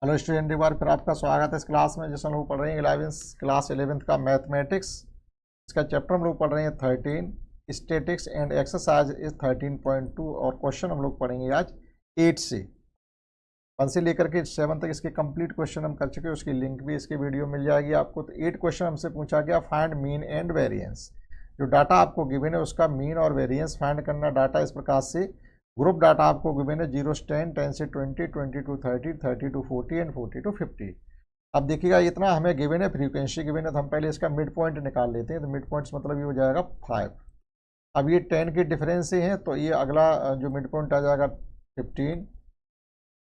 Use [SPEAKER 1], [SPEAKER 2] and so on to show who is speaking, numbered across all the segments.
[SPEAKER 1] Hello student, एक बार फिर आपका स्वागत है इस क्लास में जिसमें हम लोग पढ़ रहे हैं क्लास 11th का मैथमेटिक्स। इसका चैप्टर हम लोग पढ़ रहे हैं 13 स्टैटिक्स एंड एक्सरसाइज इज 13.2 और क्वेश्चन हम लोग पढ़ेंगे आज 8 से 1 से लेकर के 7 तक इसके कंप्लीट क्वेश्चन हम कर चुके हैं। उसकी लिंक भी इसके वीडियो मिल जाएगी आपको। तो 8 क्वेश्चन हमसे पूछा गया, फाइंड मीन एंड वेरियंस। जो डाटा आपको गिवन है उसका मीन और वेरियंस फाइंड करना। डाटा इस प्रकार से ग्रुप डाटा आपको गिवन है 0 से 10, 10 से 20, 20 to 30, 30 to 40 एंड 40 to 50। अब देखिएगा इतना हमें गिवन है, फ्रीक्वेंसी गिवन है, तो हम पहले इसका मिड पॉइंट निकाल लेते हैं। तो मिड पॉइंट्स मतलब ये हो जाएगा 5। अब ये 10 के डिफरेंस से हैं, तो ये अगला जो मिड पॉइंट आ जाएगा 15,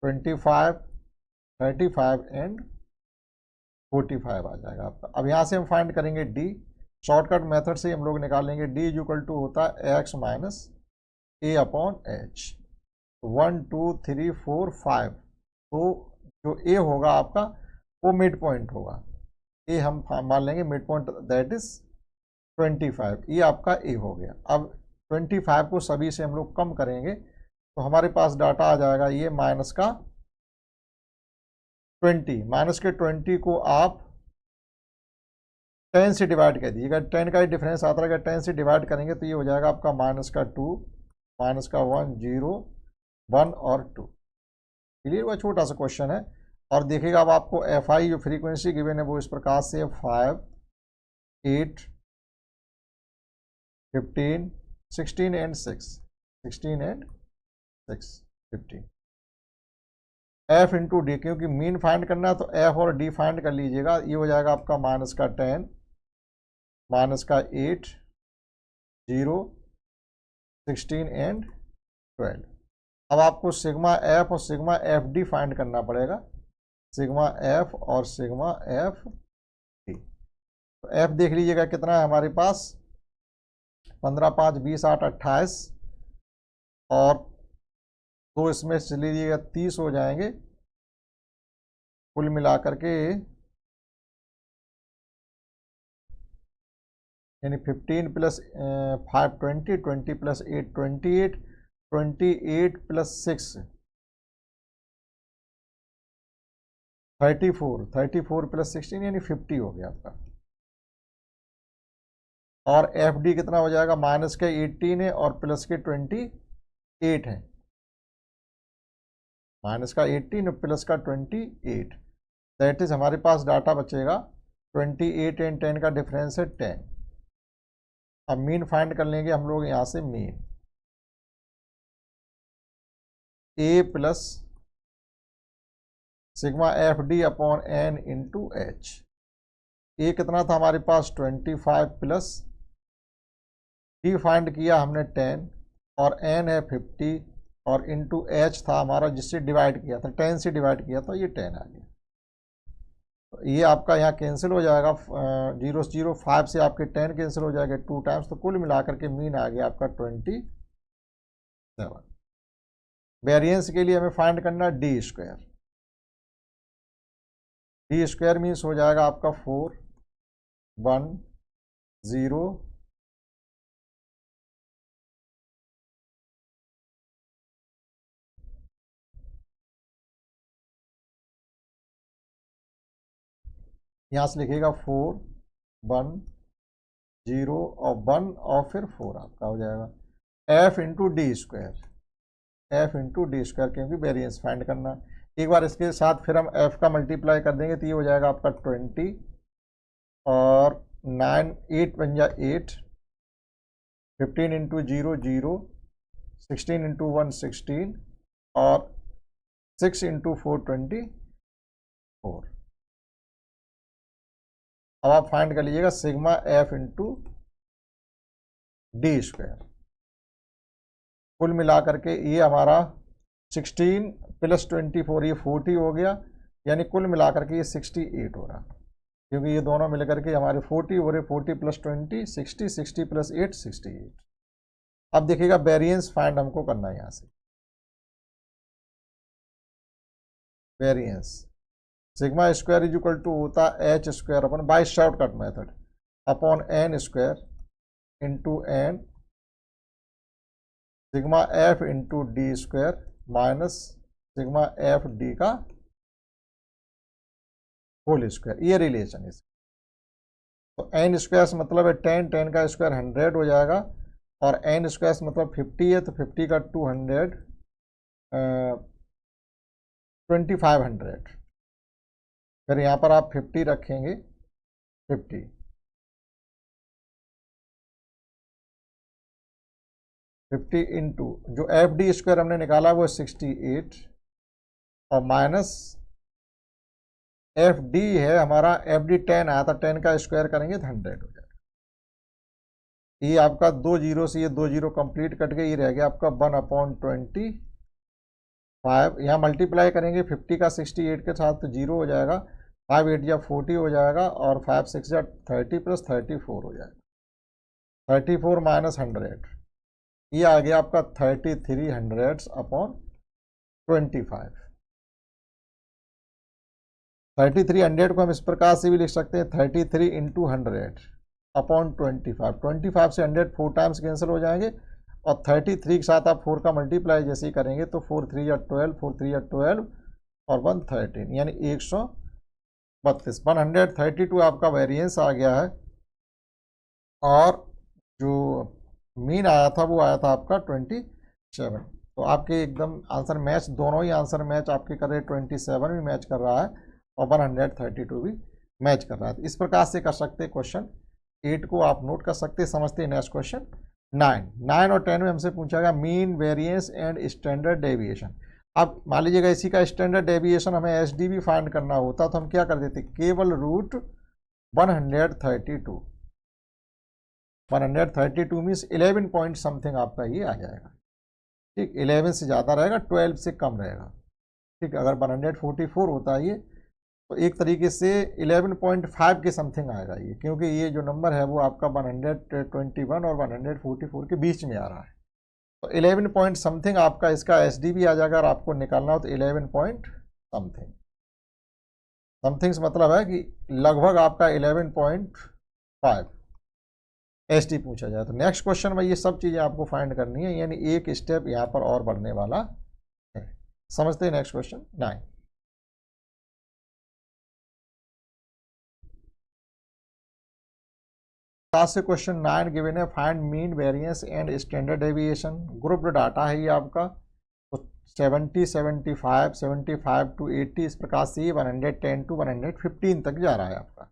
[SPEAKER 1] 25, 35 एंड 45 आ जाएगा आपका। अब यहाँ से हम फाइंड करेंगे डी। शॉर्टकट मेथड से हम लोग निकालेंगे डी इज इक्वल टू होता है एक्स माइनस ए अपॉन एच। 1 2 3 4 5। तो जो ए होगा आपका वो मिड पॉइंट होगा। ए हम मान लेंगे मिड पॉइंट, दैट इज 25। ये आपका ए हो गया। अब 25 को सभी से हम लोग कम करेंगे तो हमारे पास डाटा आ जाएगा ये माइनस का 20। माइनस के 20 को आप 10 से डिवाइड कर दीजिएगा। 10 का ही डिफरेंस आता रहेगा, 10 से डिवाइड करेंगे तो ये हो जाएगा आपका माइनस का 2, माइनस का 1, 0, 1 और 2। क्लियर? वह छोटा सा क्वेश्चन है। और देखिएगा अब आपको एफ आई जो फ्रीक्वेंसी गिवन है वो इस प्रकार से 5, 8, 15, 16 and 6, 16 and 6, 15। F into D, क्योंकि मीन फाइंड करना है तो एफ और डी फाइंड कर लीजिएगा। ये हो जाएगा आपका माइनस का 10, माइनस का 8, 0, 16 एंड 12। अब आपको सिग्मा एफ और सिग्मा एफ डी फाइंड करना पड़ेगा। सिग्मा एफ और सिग्मा एफ डी। तो एफ देख लीजिएगा कितना है हमारे पास, 15, 5, 20, 8, 28 और 2 इसमें से लीजिएगा 30 हो जाएंगे। कुल मिलाकर के यानी 15 प्लस 5 20, 20 प्लस 8 28, 28 प्लस 6 34, 34 प्लस 16 यानी 50 हो गया आपका। और एफ डी कितना हो जाएगा, माइनस के 18 है और प्लस के 28 है। माइनस का 18 और प्लस का 28, दैट इज हमारे पास डाटा बचेगा 28 एंड 10 का डिफरेंस है 10। अब मीन फाइंड कर लेंगे हम लोग यहाँ से। Mean a plus sigma F d upon n into h. A कितना था हमारे पास 25 प्लस डी फाइंड किया हमने 10 और एन है 50 और इंटू एच था हमारा जिससे डिवाइड किया था, 10 से डिवाइड किया था, ये 10 आ गया। तो ये आपका यहाँ कैंसिल हो जाएगा, 0 0 5 से आपके 10 कैंसिल हो जाएगा 2 टाइम्स। तो कुल मिलाकर के मीन आ गया आपका 27। वेरिएंस के लिए हमें फाइंड करना D square. D square means हो जाएगा आपका 4, 1, 0, यहाँ से लिखिएगा 4, 1, 0 और 1 और फिर 4 आपका हो जाएगा F into D square. F into D square, क्योंकि वेरिएंस फाइंड करना। एक बार इसके साथ फिर हम एफ का मल्टीप्लाई कर देंगे तो ये हो जाएगा आपका 20 और 9, 8 बन जा 8, 15 इंटू 0 0, 16 इंटू 1 16 और 6 इंटू 4 24। अब आप फाइंड कर लीजिएगा sigma F into D square. कुल मिलाकर के ये हमारा 16 प्लस 24 ये 40 हो गया, यानी कुल मिलाकर के ये 68 हो रहा, क्योंकि ये दोनों मिलकर के हमारे 40 हो रहे। 40 प्लस 20 60, 60 प्लस 8 68। अब देखिएगा वेरिएंस फाइंड हमको करना है यहाँ से। Variance sigma square is equal to होता है एच स्क्वायर अपन by shortcut method upon N square into N sigma F into D square minus sigma F D का होल स्क्वायर, ये रिलेशन है। तो एन स्क्वायर से मतलब है 10, 10 का स्क्वायर 100 हो जाएगा, और एन स्क्वायर से मतलब 50 है, तो 50 का 200, 2500। फिर यहाँ पर आप 50 रखेंगे, 50 50 इंटू जो एफ डी स्क्वायर हमने निकाला वो 68, और माइनस एफ डी है हमारा, एफ डी 10 आया था, 10 का स्क्वायर करेंगे तो 100 हो जाएगा। ये आपका 2 जीरो से ये 2 जीरो कंप्लीट कट गए, ये रह गया आपका 1/25। यहाँ मल्टीप्लाई करेंगे 50 का 68 के साथ तो 0 हो जाएगा, 5 8 या 40 हो जाएगा, और 5 6 या 30 प्लस 34 हो जाएगा, 34 माइनस 100, ये आ गया आपका 3300/25। 3300 को हम इस प्रकार से भी लिख सकते हैं, 33 इंटू 100/25। 25 से 100 4 टाइम्स कैंसिल हो जाएंगे, और 33 के साथ आप 4 का मल्टीप्लाई जैसे ही करेंगे तो 4 3 या 12, 4 3 या 12, और 113 यानी 132। 132 आपका वेरिएंस आ गया है, और जो मीन आया था वो आया था आपका 27। तो आपके एकदम आंसर मैच, दोनों ही आंसर मैच आपके कर रहे, 27 भी मैच कर रहा है और 132 भी मैच कर रहा है। तो इस प्रकार से कर सकते हैं क्वेश्चन 8 को आप नोट कर सकते हैं। समझते हैं नेक्स्ट क्वेश्चन 9 और 10 में हमसे पूछा गया mean variance and standard deviation. अब मान लीजिएगा इसी का स्टैंडर्ड डेविएशन हमें एस डी भी फाइंड करना होता तो हम क्या कर देते, केवल रूट 132 मीन्स 11 पॉइंट समथिंग आपका ये आ जाएगा। ठीक, 11 से ज़्यादा रहेगा, 12 से कम रहेगा। ठीक, अगर 144 होता है ये तो एक तरीके से 11.5 के समथिंग आएगा ये, क्योंकि ये जो नंबर है वो आपका 121 और 144 के बीच में आ रहा है। तो 11 पॉइंट समथिंग आपका इसका एस डी भी आ जाएगा, और आपको निकालना हो तो 11 पॉइंट समथिंग। समथिंग्स मतलब है कि लगभग आपका 11.5 एस टी पूछा जाए। तो नेक्स्ट क्वेश्चन में ये सब चीज़ें आपको फाइंड करनी है, यानी एक स्टेप यहाँ पर और बढ़ने वाला है। समझते हैं नेक्स्ट क्वेश्चन 9। से क्वेश्चन 9 गिवन है, find mean variance and standard deviation. Grouped data है ये आपका, तो 70 75 75 टू 80 इस प्रकार से 110 टू 115 तक जा रहा है आपका।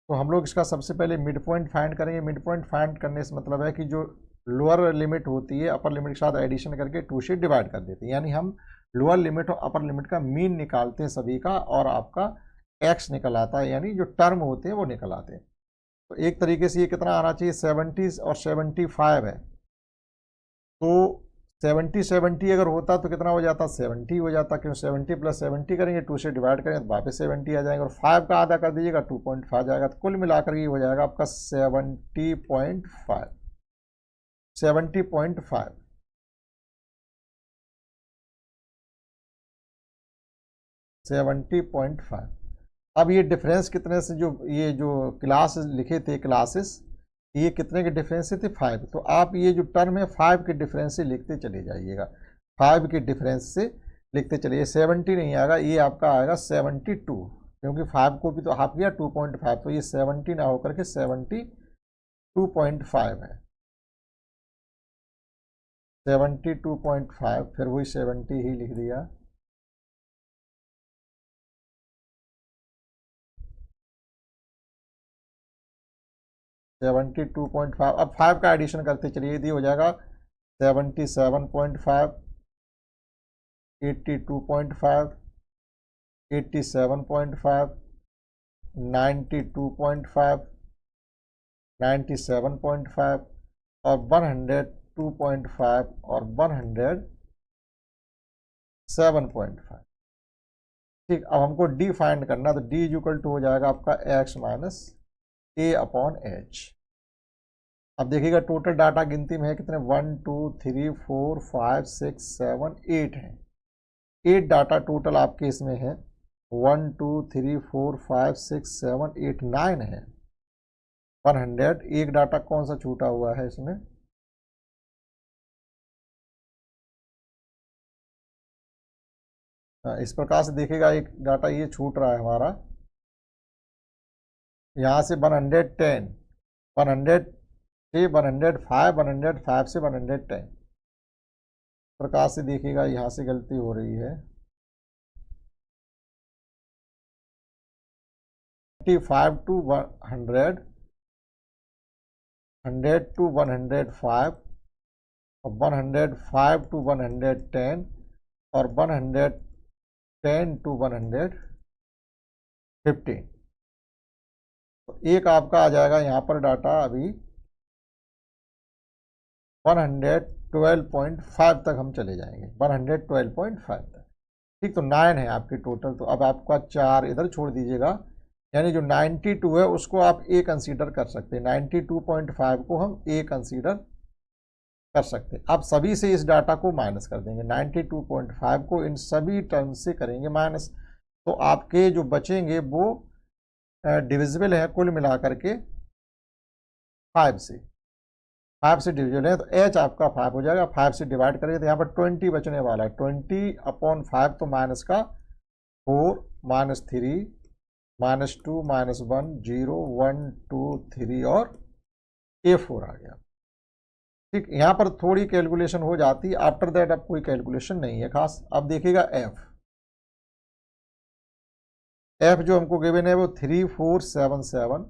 [SPEAKER 1] तो हम लोग इसका सबसे पहले मिड पॉइंट फाइंड करेंगे। मिड पॉइंट फाइंड करने से मतलब है कि जो लोअर लिमिट होती है अपर लिमिट के साथ एडिशन करके 2 से डिवाइड कर देते हैं, यानी हम लोअर लिमिट और अपर लिमिट का मीन निकालते हैं सभी का, और आपका एक्स निकल आता है, यानी जो टर्म होते हैं वो निकल आते हैं। तो एक तरीके से ये कितना आना चाहिए, 70 और 75 है, तो 70 70 अगर होता तो कितना हो जाता, 70 हो जाता, क्यों 70 प्लस 70 करेंगे 2 से डिवाइड करेंगे तो वापस 70 आ जाएंगे, और 5 का आधा कर दीजिएगा 2.5 जाएगा, तो कुल मिलाकर ये हो जाएगा आपका 70.5 70.5। अब ये डिफरेंस कितने से, जो ये जो क्लास लिखे थे क्लासेस, ये कितने के डिफरेंस से थे, 5। तो आप ये जो टर्म है 5 के डिफरेंस से लिखते चले जाइएगा, 5 के डिफरेंस से लिखते चलिए। 70 नहीं आएगा, ये आपका आएगा 72, क्योंकि 5 को भी तो हाफ किया 2.5, तो ये 70 ना होकर के 72.5 है, 72.5, फिर वही 70 ही लिख दिया। सेवेंटी 2.5, अब 5 का एडिशन करते चलिए, यदि हो जाएगा 77.5, 82.5, 87.5, 92.5, 97.5 और 102.5 और 107.5। ठीक, अब हमको डी फाइंड करना, तो डी इज इक्वल टू हो जाएगा आपका एक्स माइनस ए अपॉन एच। अब देखिएगा टोटल डाटा गिनती में है कितने, 1 2 3 4 5 6 7 8 है, 8 डाटा टोटल आपके इसमें है, 1 2 3 4 5 6 7 8 9 है, 100। एक डाटा कौन सा छूटा हुआ है इसमें, इस प्रकार से देखिएगा एक डाटा ये छूट रहा है हमारा, यहाँ से 110, 100 से 105, 105 से 110 प्रकार से देखिएगा। यहाँ से गलती हो रही है। 95 टू 100, 100 टू 105 और 105 टू 110 और 110 टू 115। तो एक आपका आ जाएगा यहाँ पर डाटा अभी 112.5 तक हम चले जाएंगे, 112.5 तक। ठीक, तो 9 है आपकी टोटल। तो अब आपका 4 इधर छोड़ दीजिएगा, यानी जो 92 है उसको आप ए कंसीडर कर सकते हैं। 92.5 को हम ए कंसीडर कर सकते हैं। आप सभी से इस डाटा को माइनस कर देंगे, 92.5 को इन सभी टर्म से करेंगे माइनस, तो आपके जो बचेंगे वो डिविजिबल है कुल मिलाकर के 5 से, 5 से डिविजिबल है, तो एच आपका 5 हो जाएगा। 5 से डिवाइड करेंगे तो यहाँ पर 20 बचने वाला है, 20/5, तो माइनस का 4, -3, -2, -1, 0, 1, 2, 3 और A4 आ गया। ठीक, यहाँ पर थोड़ी कैलकुलेशन हो जाती है, आफ्टर दैट अब कोई कैलकुलेशन नहीं है खास। अब देखिएगा एफ जो हमको गिवन है वो 3477,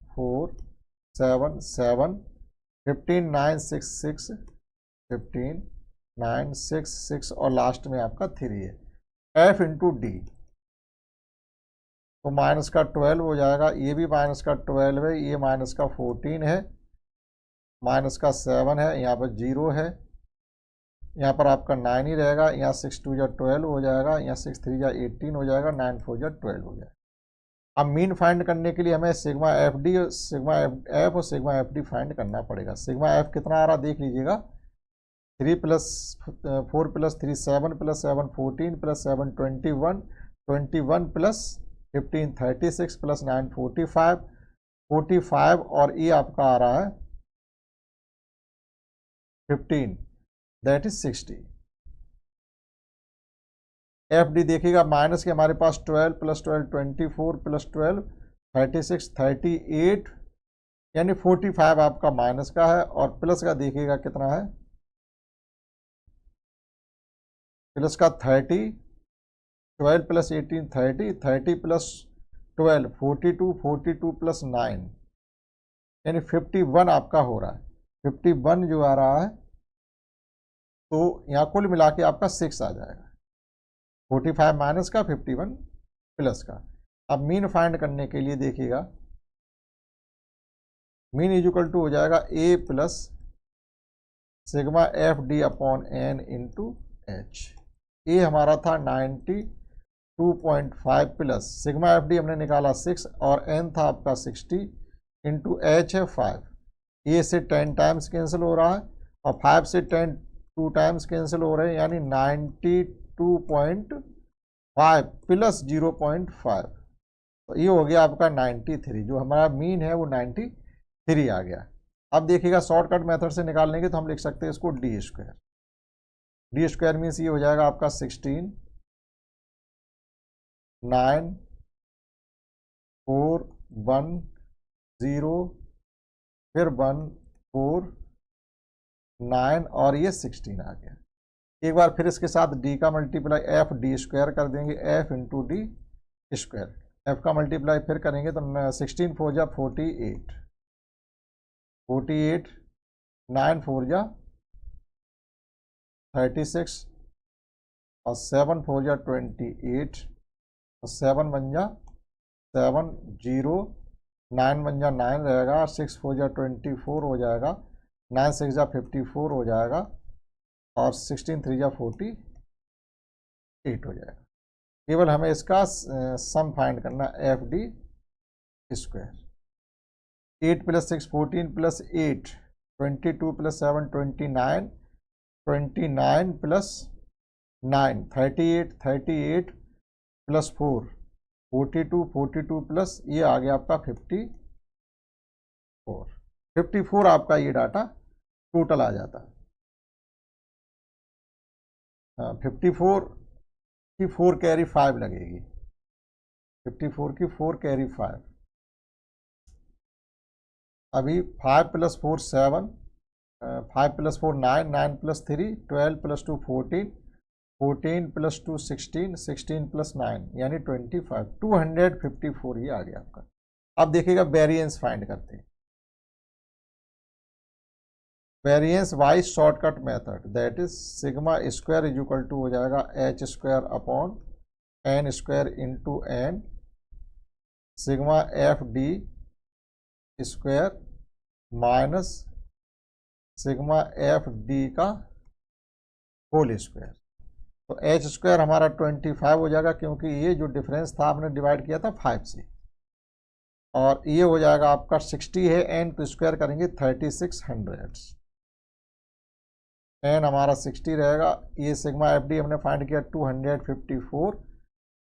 [SPEAKER 1] 3477, 15966, 15966 और लास्ट में आपका 3 है। एफ इंटू डी तो माइनस का 12 हो जाएगा, ये भी माइनस का 12 है, ये माइनस का 14 है, माइनस का 7 है, यहाँ पर 0 है, यहाँ पर आपका 9 ही रहेगा, यहाँ 6 2 12 हो जाएगा, यहाँ 6 3 18 हो जाएगा, 9 4 12 हो जाएगा। अब मीन फाइंड करने के लिए हमें sigma F D, sigma F और सिग्मा एफ डी फाइंड करना पड़ेगा। सिग्मा एफ कितना आ रहा देख लीजिएगा, 3 + 4 + 3 7 + 7 14 + 7 21, 21 + 15 36 + 9 45, 45 और ये आपका आ रहा है 15, दैट इज 60। एफ डी देखिएगा, माइनस के हमारे पास 12 + 12 24 + 12 36 38, यानी 45 आपका माइनस का है, और प्लस का देखिएगा कितना है, प्लस का 30, 12 + 18 30, 30 + 12 42, 42 + 9 यानी 51 आपका हो रहा है। 51 जो आ रहा है, तो यहाँ कुल मिला के आपका 6 आ जाएगा, 45 माइनस का, 51 प्लस का। अब मीन फाइंड करने के लिए देखिएगा, मीन इक्वल टू हो जाएगा a plus sigma F d upon n into h. A हमारा था 92.5 प्लस सिग्मा एफ डी हमने निकाला 6 और एन था आपका 60 इंटू एच है 5। ए से 10 टाइम्स कैंसिल हो रहा है और 5 से 10 2 टाइम्स कैंसिल हो रहे हैं, यानी 92.5 प्लस 0.5, तो ये हो गया आपका 93। जो हमारा मीन है वो 93 आ गया। अब देखिएगा शॉर्टकट मेथड से निकालने तो हम लिख सकते हैं इसको D square. D square means ये हो जाएगा आपका 16 9 4 1 0 फिर 1 4 9 और ये 16 आ गया। एक बार फिर इसके साथ डी का मल्टीप्लाई एफ डी स्क्वायर कर देंगे, F into D square. F का मल्टीप्लाई फिर करेंगे तो 16 4 जा 48, 48 9 4 जा 36 और 7 4 जा 28 और 7 1 जा 7 0 9 1 जा 9 रहेगा, 6 4 जा 24 हो जाएगा, 9 6 जा 54 हो जाएगा और 16 3 जा 48 हो जाएगा। केवल हमें इसका सम फाइंड करना, एफ डी स्क्वायर। 8 + 6 14 + 8 22 + 7 29, 29 + 9 38, 38 + 4 42, 42 प्लस ये आ गया आपका 54। 54 आपका ये डाटा टोटल आ जाता है। 54 की 4 कैरी 5 लगेगी, 54 की 4 कैरी 5। अभी 5 + 4 7, 5 + 4 9, 9 + 3 12 + 2 14, 14 + 2 16, 16 + 9 यानी 25, 254 ये आ गया आपका। अब देखिएगा वेरिएंस फाइंड करते हैं। Variance wise shortcut method, that is sigma square is equal to हो जाएगा h square upon n square into n sigma F D square minus sigma F D का होल स्क्वायर। तो एच स्क्वायर हमारा 25 हो जाएगा, क्योंकि ये जो डिफरेंस था आपने डिवाइड किया था 5 से, और ये हो जाएगा आपका 60 है, एन तो स्क्वायर करेंगे 3600, एन हमारा 60 रहेगा। ये सिग्मा एफ डी हमने फाइंड किया 254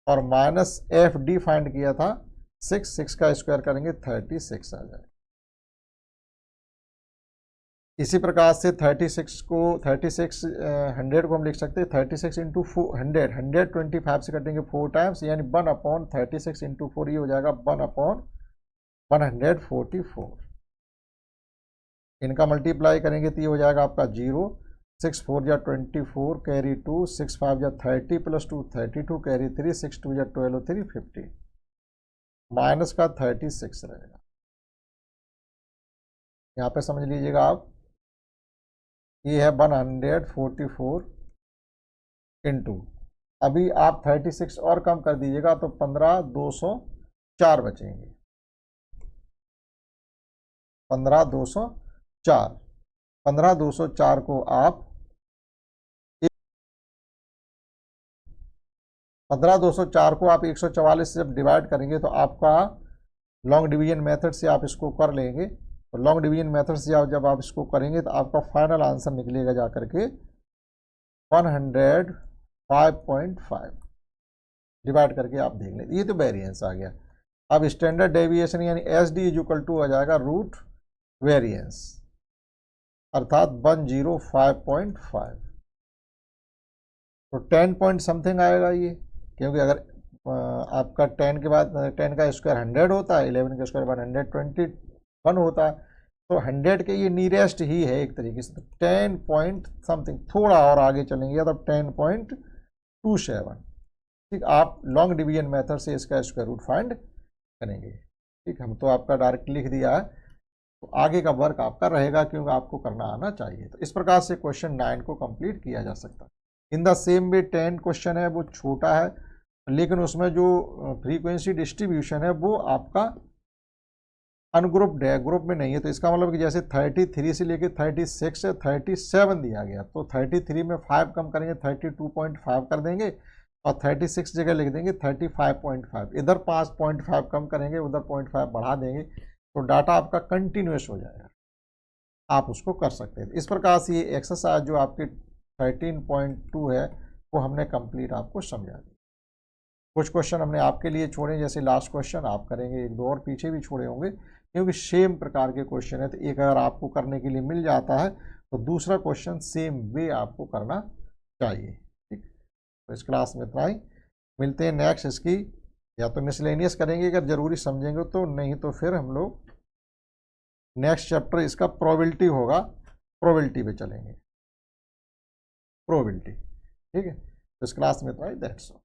[SPEAKER 1] और माइनस एफ डी फाइंड किया था 6 का स्क्वायर करेंगे 36 आ जाएगा। इसी प्रकार से 36 को 100 को हम लिख सकते हैं 36 इंटू 100, 125 से कटेंगे 4 टाइम्स यानी 1/36 इंटू 4 ये हो जाएगा 1/144। इनका मल्टीप्लाई करेंगे तो ये हो जाएगा आपका 0, 6 4 जा 24 कैरी 2, 6 5 जा 30 + 2 32 कैरी 3, 6 2 जा 12 3 50, माइनस का 36 रहेगा। यहाँ पे समझ लीजिएगा आप, ये है 144 इंटू, अभी आप 36 और कम कर दीजिएगा तो 15204 बचेंगे, 15204। 15204 को आप 15204 को आप 144 से जब डिवाइड करेंगे तो आपका लॉन्ग डिवीजन मेथड से आप इसको कर लेंगे। तो लॉन्ग डिवीजन मेथड से जब आप इसको करेंगे तो आपका फाइनल आंसर निकलेगा जाकर के 105.5। डिवाइड करके आप देख लें, ये तो वेरिएंस आ गया। अब स्टैंडर्ड डेविएशन यानी s d is equal to आ जाएगा रूट वेरिएंस, अर्थात 105.5। तो 10 पॉइंट समथिंग आएगा ये, क्योंकि अगर आपका 10 के बाद 10 का स्क्वायर 100 होता है, 11 का स्क्वायर बाद 121 होता है, तो 100 के ये नियरेस्ट ही है एक तरीके से। तो 10 पॉइंट समथिंग, थोड़ा और आगे चलेंगे तो 10.27। ठीक, आप लॉन्ग डिवीजन मेथड से इसका स्क्वायर रूट फाइंड करेंगे। ठीक, हम तो आपका डायरेक्ट लिख दिया है, तो आगे का वर्क आपका रहेगा क्योंकि आपको करना आना चाहिए। तो इस प्रकार से क्वेश्चन 9 को कंप्लीट किया जा सकता है। In the same way 10 question है वो छोटा है, लेकिन उसमें जो फ्रीक्वेंसी डिस्ट्रीब्यूशन है वो आपका अनग्रुप्ड है, ग्रुप में नहीं है। तो इसका मतलब कि जैसे 33 से लेके 36 से 37 दिया गया, तो 33 में 5 कम करेंगे 32.5 कर देंगे, और 36 जगह लिख देंगे 35.5, इधर 5.5 कम करेंगे उधर 0.5 बढ़ा देंगे, तो डाटा आपका कंटिन्यूस हो जाएगा। आप उसको कर सकते हैं। इस प्रकार से ये एक्सरसाइज जो आपकी 13.2 है वो हमने कंप्लीट आपको समझा दी। कुछ क्वेश्चन हमने आपके लिए छोड़े, जैसे लास्ट क्वेश्चन आप करेंगे, एक दो और पीछे भी छोड़े होंगे, क्योंकि सेम प्रकार के क्वेश्चन है। तो एक अगर आपको करने के लिए मिल जाता है तो दूसरा क्वेश्चन सेम वे आपको करना चाहिए। ठीक, तो इस क्लास में इतना ही, मिलते हैं नेक्स्ट इसकी, या तो मिसलेनियस करेंगे अगर ज़रूरी समझेंगे तो, नहीं तो फिर हम लोग नेक्स्ट चैप्टर इसका प्रोबेबिलिटी होगा, प्रोबेबिलिटी पे चलेंगे, प्रोबेबिलिटी। ठीक है, तो इस क्लास में इतना ही, दैट्स ऑल।